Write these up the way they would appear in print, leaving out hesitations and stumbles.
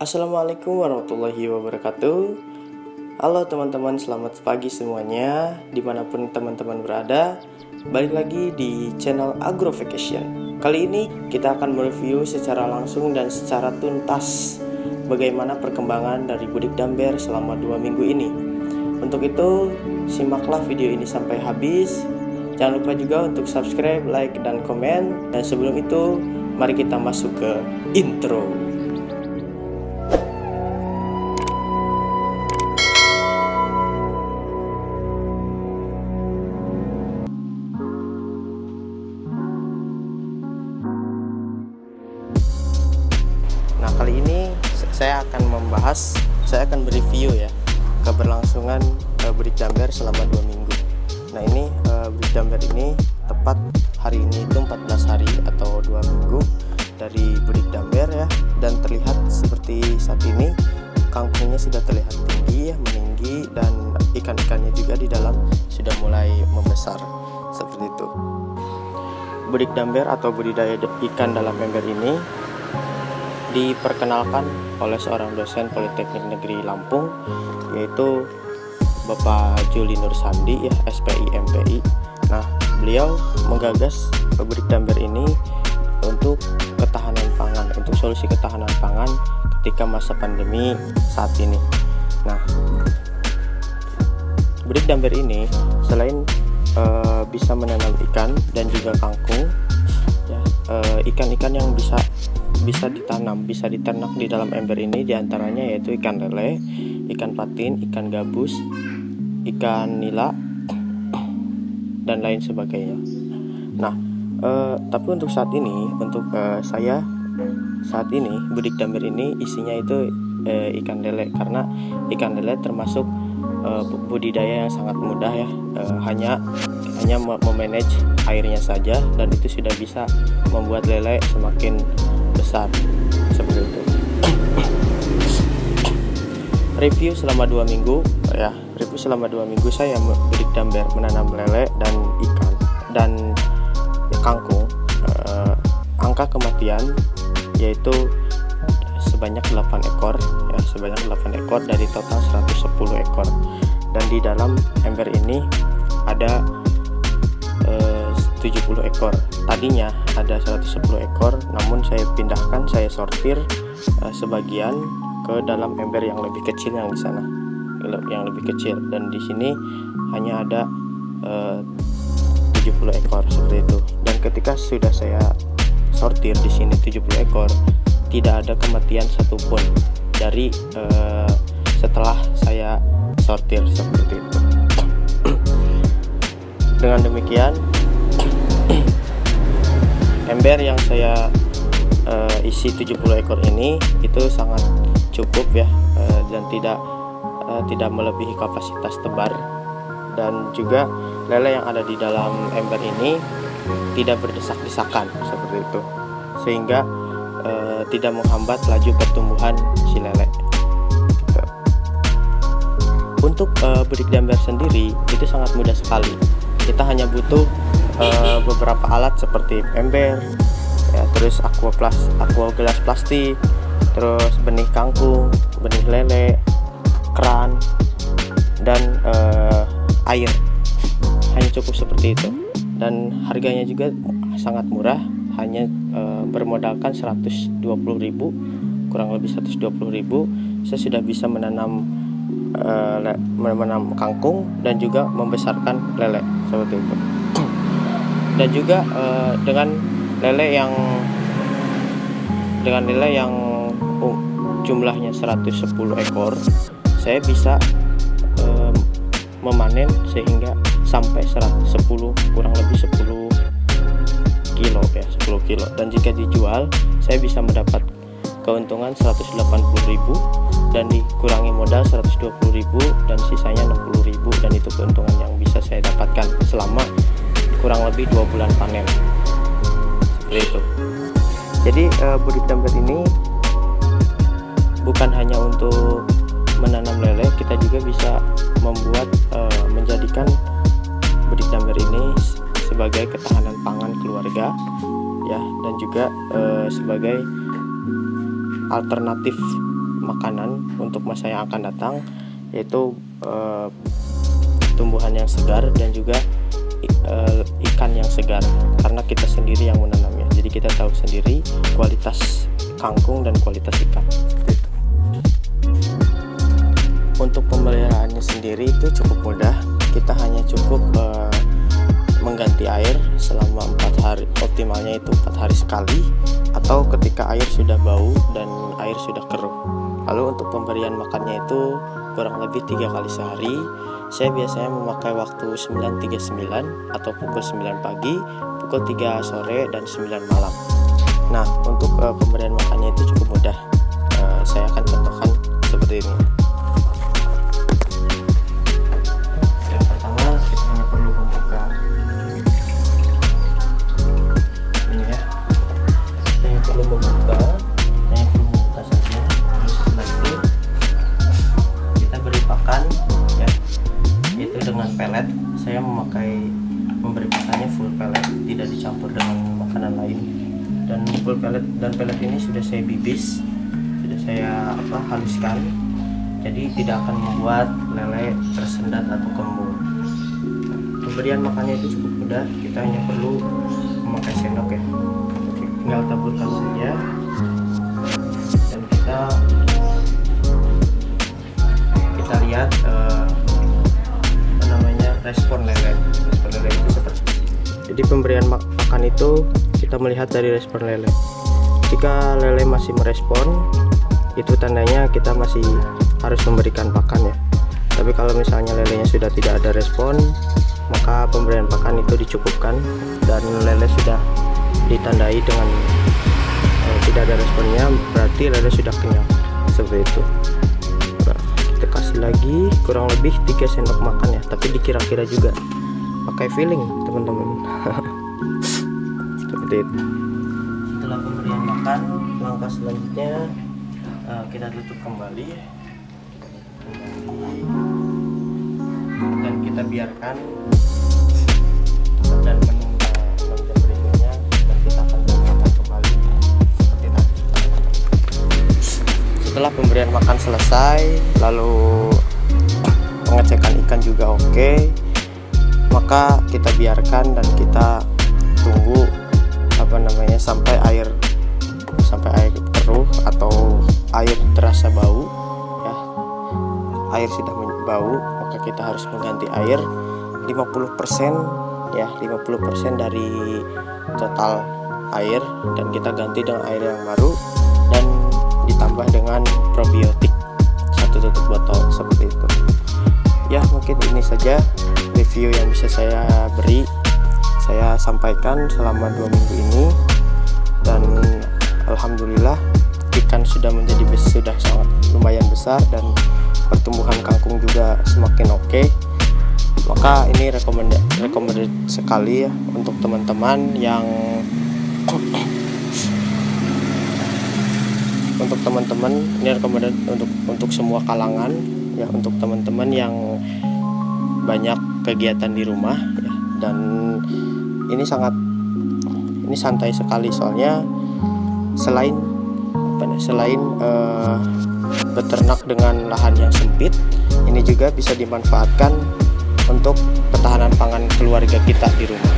Assalamualaikum warahmatullahi wabarakatuh. Halo teman-teman, selamat pagi semuanya dimanapun teman-teman berada. Balik lagi di channel Agro Vacation. Kali ini kita akan mereview secara langsung dan secara tuntas bagaimana perkembangan dari Budik Damber selama 2 minggu ini. Untuk itu simaklah video ini sampai habis. Jangan lupa juga untuk subscribe, like, dan komen. Dan sebelum itu mari kita masuk ke intro. Nah, kali ini saya akan mereview ya keberlangsungan Budik Damber selama 2 minggu. Nah, ini Budik Damber ini tepat hari ini itu 14 hari atau 2 minggu dari Budik Damber ya, dan terlihat seperti saat ini kangkungnya sudah terlihat tinggi ya, meninggi, dan ikan-ikannya juga di dalam sudah mulai membesar seperti itu. Budik Damber atau budidaya ikan dalam ember ini diperkenalkan oleh seorang dosen Politeknik Negeri Lampung, yaitu Bapak Juli Nur Sandi ya, SPI MPI. Nah, beliau menggagas Budik Damber ini untuk ketahanan pangan, untuk solusi ketahanan pangan ketika masa pandemi saat ini. Nah, Budik Damber ini selain bisa menanam ikan dan juga kangkung ya, ikan-ikan yang bisa ditanam, bisa diternak di dalam ember ini diantaranya yaitu ikan lele, ikan patin, ikan gabus, ikan nila, dan lain sebagainya. Nah, tapi untuk saat ini, saya saat ini Budik Damber ini isinya itu ikan lele, karena ikan lele termasuk budidaya yang sangat mudah ya, hanya memanage airnya saja, dan itu sudah bisa membuat lele semakin besar seperti itu. Review selama 2 minggu ya, saya Budik Damber menanam lele dan ikan dan kangkung. Angka kematian yaitu sebanyak 8 ekor ya, sebanyak 8 ekor dari total 110 ekor. Dan di dalam ember ini ada 70 ekor. Tadinya ada 110 ekor, namun saya pindahkan, saya sortir sebagian ke dalam ember yang lebih kecil, yang di sana yang lebih kecil, dan di sini hanya ada 70 ekor seperti itu. Dan ketika sudah saya sortir di sini 70 ekor, tidak ada kematian satupun dari setelah saya sortir seperti itu. Dengan demikian ember yang saya isi 70 ekor ini itu sangat cukup ya, dan tidak melebihi kapasitas tebar, dan juga lele yang ada di dalam ember ini tidak berdesak-desakan seperti itu, sehingga tidak menghambat laju pertumbuhan si lele. Untuk Budik Damber sendiri itu sangat mudah sekali. Kita hanya butuh beberapa alat seperti ember ya, terus aqua gelas plastik, terus benih kangkung, benih lele, keran, dan air. Hanya cukup seperti itu, dan harganya juga sangat murah, hanya bermodalkan 120.000, kurang lebih 120.000 saya sudah bisa menanam kangkung dan juga membesarkan lele seperti itu. Dan juga dengan lele yang jumlahnya 110 ekor, saya bisa memanen sehingga sampai 110, kurang lebih 10 kilo ya, 10 kilo. Dan jika dijual, saya bisa mendapat keuntungan 180.000 dan dikurangi modal 120.000 dan sisanya 60.000, dan itu keuntungan yang bisa saya dapatkan selama kurang lebih 2 bulan panen seperti itu. Jadi Budik Damber ini bukan hanya untuk menanam lele, kita juga bisa menjadikan Budik Damber ini sebagai ketahanan pangan keluarga ya, dan juga sebagai alternatif makanan untuk masa yang akan datang, yaitu tumbuhan yang segar dan juga ikan yang segar, karena kita sendiri yang menanamnya. Jadi kita tahu sendiri kualitas kangkung dan kualitas ikan. Untuk pemeliharaannya sendiri itu cukup mudah. Kita hanya cukup mengganti air selama 4 hari, optimalnya itu 4 hari sekali, atau ketika air sudah bau dan air sudah keruh. Lalu untuk pemberian makannya itu kurang lebih 3 kali sehari. Saya biasanya memakai waktu 9.39 atau pukul 9 pagi, pukul 3 sore, dan 9 malam. Nah, untuk pemberian makannya itu cukup mudah. Saya akan contohkan seperti ini. Yang pertama, kita hanya perlu membuka ini ya. Kita hanya perlu membuka saja. Lalu setelah itu kita beri pakan ya, itu dengan pelet. Saya memberi pakannya full pelet, tidak dicampur dengan makanan lain. Dan full pelet, dan pelet ini sudah saya bibis, sudah saya haluskan, jadi tidak akan membuat lele tersendat atau kembung. Pemberian makannya itu cukup mudah, kita hanya perlu memakai sendok ya. Oke, tinggal taburkan saja, dan kita lihat respon lele itu seperti ini. Jadi pemberian makan itu kita melihat dari respon lele. Jika lele masih merespon, itu tandanya kita masih harus memberikan pakan ya. Tapi kalau misalnya lelenya sudah tidak ada respon, maka pemberian pakan itu dicukupkan, dan lele sudah ditandai dengan tidak ada responnya, berarti lele sudah kenyang, seperti itu. Nah, kita kasih lagi kurang lebih 3 sendok makan ya, tapi dikira-kira juga, pakai feeling teman-teman. Seperti itu. Setelah pemberian makan, langkah selanjutnya kita tutup kembali dan kita biarkan dan menunggu 6 jam berikutnya, dan kita akan makan kembali seperti tadi. Setelah pemberian makan selesai, lalu pengecekan ikan juga oke, maka kita biarkan dan kita tunggu sampai air keruh atau air terasa bau ya. Air sudah bau, maka kita harus mengganti air 50% ya, 50% dari total air, dan kita ganti dengan air yang baru dan ditambah dengan probiotik 1 tutup botol, seperti itu ya. Mungkin ini saja review yang bisa saya beri, saya sampaikan selama 2 minggu ini, dan alhamdulillah ikan sudah sangat lumayan besar, dan pertumbuhan kangkung juga semakin oke. Maka ini recommended sekali ya untuk teman-teman yang ini recommended untuk semua kalangan ya, untuk teman-teman yang banyak kegiatan di rumah ya. Dan ini santai sekali, soalnya selain beternak dengan lahan yang sempit, ini juga bisa dimanfaatkan untuk ketahanan pangan keluarga kita di rumah.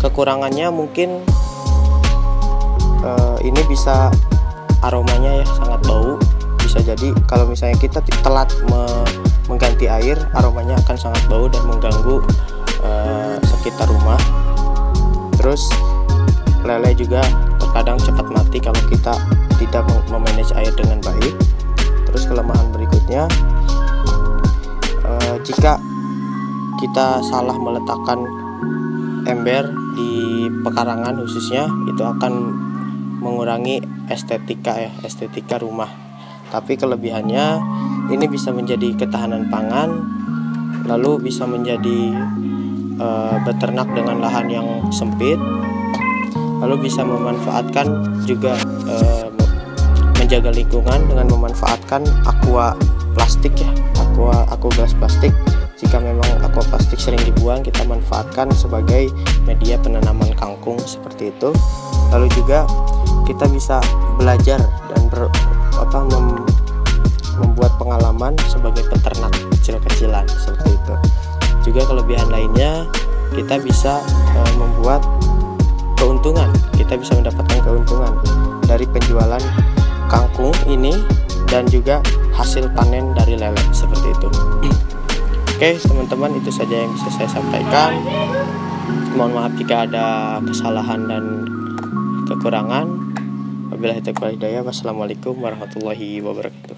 Kekurangannya mungkin ini bisa aromanya ya sangat bau. Bisa jadi kalau misalnya kita telat mengganti air, aromanya akan sangat bau dan mengganggu sekitar rumah. Terus lele juga terkadang cepat mati kalau kita tidak memanage air dengan baik. Terus kelemahan berikutnya, jika kita salah meletakkan ember di pekarangan khususnya, itu akan mengurangi estetika rumah. Tapi kelebihannya ini bisa menjadi ketahanan pangan, lalu bisa menjadi beternak dengan lahan yang sempit, lalu bisa memanfaatkan juga menjaga lingkungan dengan memanfaatkan aqua plastik ya, aqua gelas plastik. Jika memang aqua plastik sering dibuang, kita manfaatkan sebagai media penanaman kangkung, seperti itu. Lalu juga kita bisa belajar dan membuat pengalaman sebagai peternak kecil-kecilan seperti itu. Juga kelebihan lainnya, kita bisa membuat keuntungan. Kita bisa mendapatkan keuntungan dari penjualan kangkung ini dan juga hasil panen dari lele seperti itu. Oke teman-teman, itu saja yang bisa saya sampaikan. Mohon maaf jika ada kesalahan dan kekurangan. Wabillahi taufiq wal hidayah. Wassalamualaikum warahmatullahi wabarakatuh.